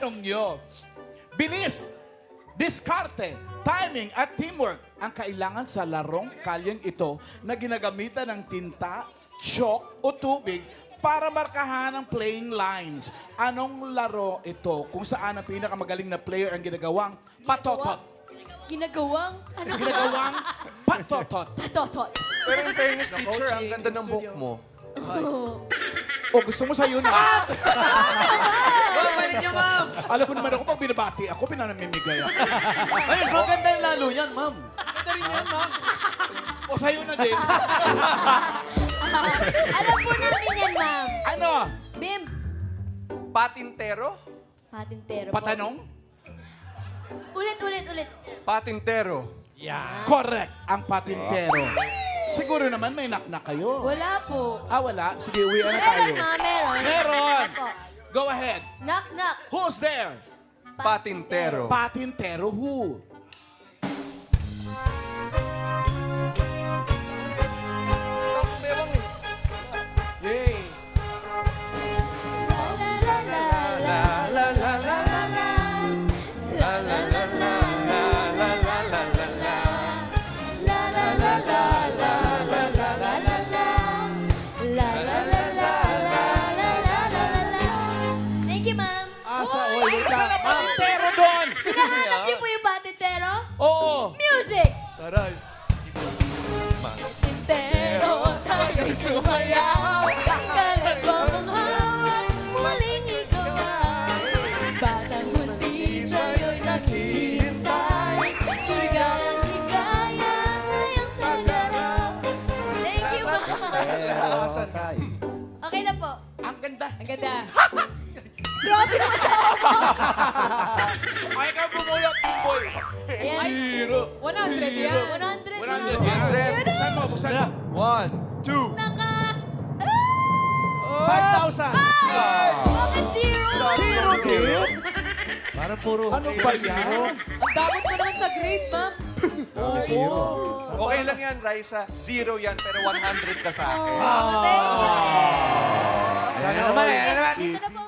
tanong nyo. Bilis, diskarte, timing at teamwork ang kailangan sa larong kalyeng ito na ginagamitan ng tinta, chalk o tubig para markahan ang playing lines. Anong laro ito kung saan ang pinakamagaling na player ang ginagawang patotot? Ginagawang, ano? Ginagawang patotot. Patotot. Pero in fairness, teacher, ang ganda ng book mo. O gusto mo sa'yo na? Ma'am, balik niyo, ma'am. Alam ko naman ako, pag binabati ako, pinanamimigay ako. Ay, maganda lalo yan, ma'am. Ganda rin yan, ma'am. O sa'yo na din. Alam po namin yan, ma'am. Ano? Bim. Patintero? Patintero po. Patanong? Ulit. Patintero. Correct, ang patintero. Siguro naman may knock-knock kayo. Wala po. Ah, wala? Sige, uwian na tayo. Meron, ma'am. Meron. Meron! Opo. Go ahead. Knock, knock. Who's there? Patintero. Patintero who? Yay! La, la, la, la, La la la la la la. la, la, la, la, la, la, la, la, la, la. La, la, la, la, la, la, la, la, la, la. La, la, la, la, la, la, la, la, la, la. Thank you, ma'am. Uy, Saan ang patintero doon? hinahanap niyo po yung patintero? Oo. Music! Taray. Patintero, tayo'y sumayaw. Kalabang ang hawak, muling ikaw ay batang buntis, sa'yo'y naghihintay. Ligayang-ligaya, ngayong tagaraw. Thank you, ma'am. Okay na po. Ang ganda. Ang ganda. Grabe naman tayo po. Ay, ikaw bumulot, boy. Ayan. 100 yan. 100. 100. Buksan mo, buksan mo. 1, 2. Naka... 5,000. Bakit zero? Zero. Parang puro. Ano ba yan? Ang damot mo naman sa grade, ma'am. Okay lang yan, Raisa. 0 yan, pero 100 ka sa akin. Thank you. Sana naman, Dito na po